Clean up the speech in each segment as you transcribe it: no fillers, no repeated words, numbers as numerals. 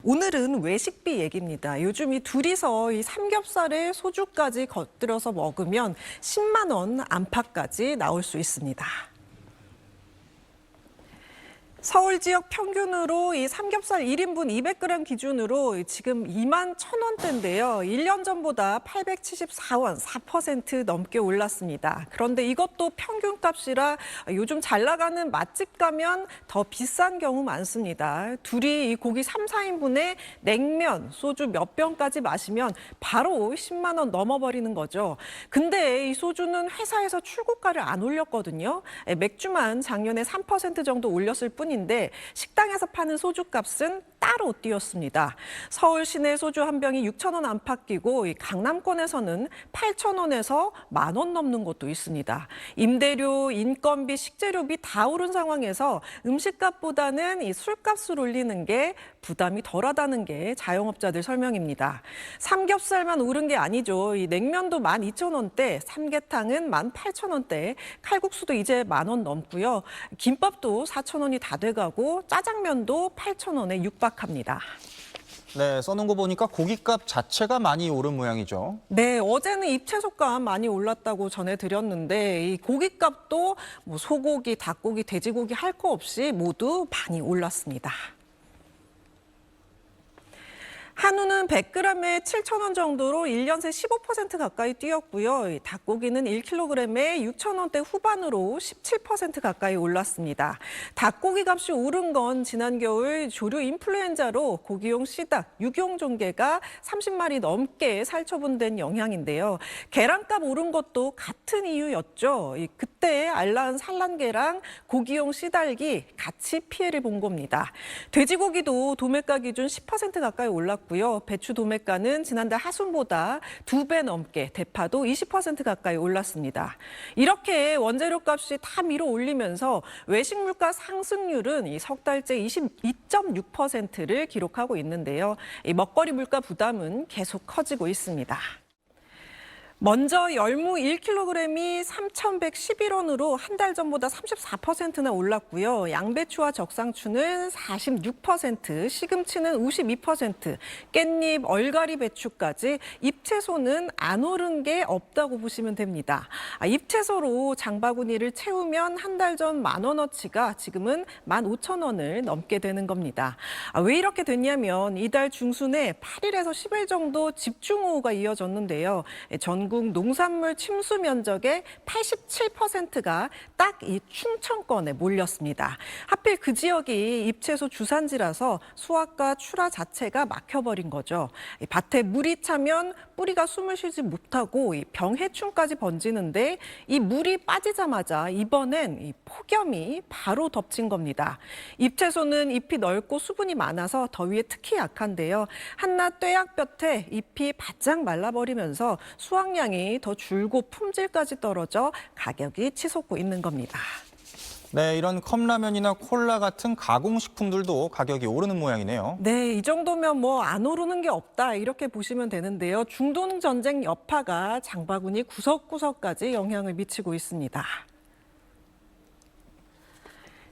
오늘은 외식비 얘기입니다. 요즘 이 둘이서 이 삼겹살에 소주까지 곁들여서 먹으면 10만 원 안팎까지 나올 수 있습니다. 서울 지역 평균으로 이 삼겹살 1인분 200g 기준으로 지금 2만 1,000원대인데요. 1년 전보다 874원, 4% 넘게 올랐습니다. 그런데 이것도 평균값이라 요즘 잘 나가는 맛집 가면 더 비싼 경우 많습니다. 둘이 이 고기 3, 4인분에 냉면, 소주 몇 병까지 마시면 바로 10만 원 넘어버리는 거죠. 근데 이 소주는 회사에서 출고가를 안 올렸거든요. 맥주만 작년에 3% 정도 올렸을 뿐인데 식당에서 파는 소주값은 따로 뛰었습니다. 서울 시내 소주 한 병이 6,000원 안팎 끼고 강남권에서는 8,000원에서 10,000원 넘는 곳도 있습니다. 임대료, 인건비, 식재료비 다 오른 상황에서 음식값보다는 이 술값을 올리는 게 부담이 덜하다는 게 자영업자들 설명입니다. 삼겹살만 오른 게 아니죠. 이 냉면도 12,000원대, 삼계탕은 18,000원대, 칼국수도 이제 10,000원 넘고요. 김밥도 4,000원이 다 돼가고 짜장면도 8,000원에 육박합니다. 네, 써놓은 거 보니까 고깃값 자체가 많이 오른 모양이죠. 네, 어제는 입채소값 많이 올랐다고 전해드렸는데 이 고깃값도 뭐 소고기, 닭고기, 돼지고기 할 거 없이 모두 많이 올랐습니다. 한우는 100g에 7,000원 정도로 1년 새 15% 가까이 뛰었고요. 닭고기는 1kg에 6,000원대 후반으로 17% 가까이 올랐습니다. 닭고기 값이 오른 건 지난 겨울 조류 인플루엔자로 고기용 씨닭, 육용종개가 30마리 넘게 살처분된 영향인데요. 계란값 오른 것도 같은 이유였죠. 그때 알라은 산란계랑 고기용 씨닭이 같이 피해를 본 겁니다. 돼지고기도 도매가 기준 10% 가까이 올랐고 배추 도매가는 지난달 하순보다 2배 넘게, 대파도 20% 가까이 올랐습니다. 이렇게 원재료 값이 다 밀어 올리면서 외식 물가 상승률은 이 석 달째 22.6%를 기록하고 있는데요. 이 먹거리 물가 부담은 계속 커지고 있습니다. 먼저 열무 1kg이 3,111원으로 한 달 전보다 34%나 올랐고요. 양배추와 적상추는 46%, 시금치는 52%, 깻잎, 얼갈이 배추까지 잎채소는 안 오른 게 없다고 보시면 됩니다. 잎채소로 장바구니를 채우면 한 달 전 10,000원어치가 지금은 15,000원을 넘게 되는 겁니다. 왜 이렇게 됐냐면 이달 중순에 8일에서 10일 정도 집중호우가 이어졌는데요. 전국 농산물 침수 면적의 87%가 딱 이 충청권에 몰렸습니다. 하필 그 지역이 잎채소 주산지라서 수확과 출하 자체가 막혀버린 거죠. 밭에 물이 차면 뿌리가 숨을 쉬지 못하고 병해충까지 번지는데 이 물이 빠지자마자 이번엔 이 폭염이 바로 덮친 겁니다. 잎채소는 잎이 넓고 수분이 많아서 더위에 특히 약한데요. 한낮 뙤약볕에 잎이 바짝 말라버리면서 수확량이 더 줄고 품질까지 떨어져 가격이 치솟고 있는 겁니다. 네, 이런 컵라면이나 콜라 같은 가공식품들도 가격이 오르는 모양이네요. 네, 이 정도면 뭐 안 오르는 게 없다 이렇게 보시면 되는데요. 중동 전쟁 여파가 장바구니 구석구석까지 영향을 미치고 있습니다.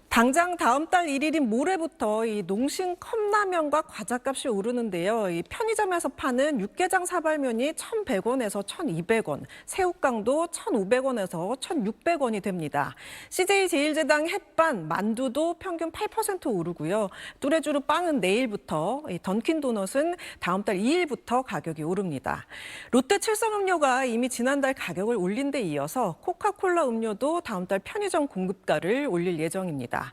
당장 다음 달 1일인 모레부터 이 농심 컵라면과 과자값이 오르는데요. 이 편의점에서 파는 육개장 사발면이 1,100원에서 1,200원, 새우깡도 1,500원에서 1,600원이 됩니다. CJ제일제당 햇반, 만두도 평균 8% 오르고요. 뚜레쥬르 빵은 내일부터, 던킨도넛은 다음 달 2일부터 가격이 오릅니다. 롯데 칠성음료가 이미 지난달 가격을 올린 데 이어서 코카콜라 음료도 다음 달 편의점 공급가를 올릴 예정입니다.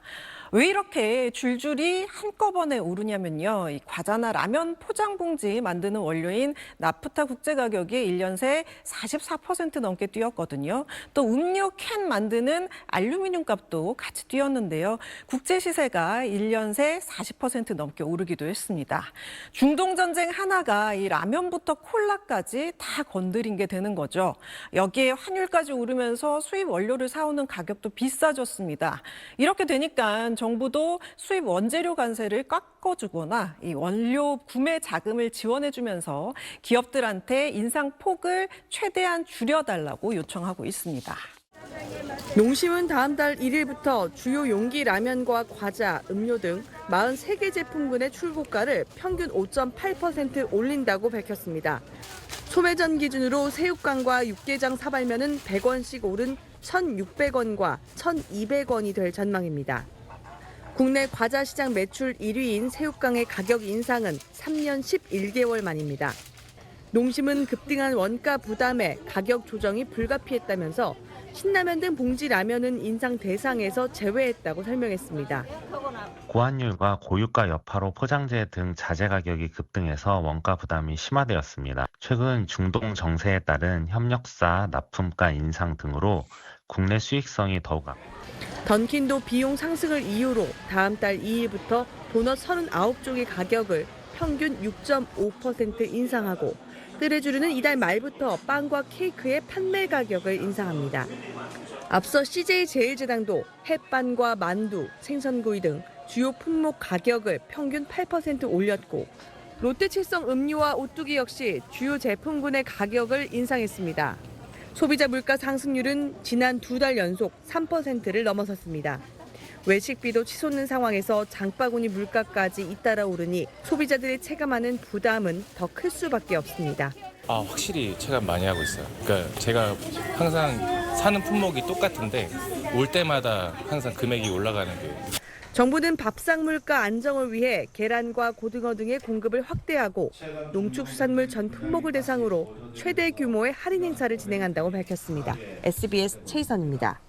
왜 이렇게 줄줄이 한꺼번에 오르냐면요. 이 과자나 라면 포장 봉지 만드는 원료인 나프타 국제 가격이 1년 새 44% 넘게 뛰었거든요. 또 음료 캔 만드는 알루미늄 값도 같이 뛰었는데요. 국제 시세가 1년 새 40% 넘게 오르기도 했습니다. 중동 전쟁 하나가 이 라면부터 콜라까지 다 건드린 게 되는 거죠. 여기에 환율까지 오르면서 수입 원료를 사오는 가격도 비싸졌습니다. 이렇게 되니까 정부도 수입 원재료 관세를 깎아주거나 이 원료 구매 자금을 지원해주면서 기업들한테 인상 폭을 최대한 줄여달라고 요청하고 있습니다. 농심은 다음 달 1일부터 주요 용기 라면과 과자, 음료 등 43개 제품군의 출고가를 평균 5.8% 올린다고 밝혔습니다. 소매전 기준으로 새우깡과 육개장 사발면은 100원씩 오른 1,600원과 1,200원이 될 전망입니다. 국내 과자 시장 매출 1위인 새우깡의 가격 인상은 3년 11개월 만입니다. 농심은 급등한 원가 부담에 가격 조정이 불가피했다면서 신라면 등 봉지 라면은 인상 대상에서 제외했다고 설명했습니다. 고환율과 고유가 여파로 포장재 등 자재 가격이 급등해서 원가 부담이 심화되었습니다. 최근 중동 정세에 따른 협력사, 납품가 인상 등으로 국내 수익성이 더욱 던킨도 비용 상승을 이유로 다음 달 2일부터 도넛 39종의 가격을 평균 6.5% 인상하고 뜨레쥬르는 이달 말부터 빵과 케이크의 판매 가격을 인상합니다. 앞서 CJ제일제당도 햇반과 만두, 생선구이 등 주요 품목 가격을 평균 8% 올렸고 롯데칠성 음료와 오뚜기 역시 주요 제품군의 가격을 인상했습니다. 소비자 물가 상승률은 지난 2달 연속 3%를 넘어섰습니다. 외식비도 치솟는 상황에서 장바구니 물가까지 잇따라 오르니 소비자들이 체감하는 부담은 더 클 수밖에 없습니다. 확실히 체감 많이 하고 있어요. 그러니까 제가 항상 사는 품목이 똑같은데 올 때마다 항상 금액이 올라가는 게. 정부는 밥상 물가 안정을 위해 계란과 고등어 등의 공급을 확대하고 농축수산물 전 품목을 대상으로 최대 규모의 할인 행사를 진행한다고 밝혔습니다. SBS 최희선입니다.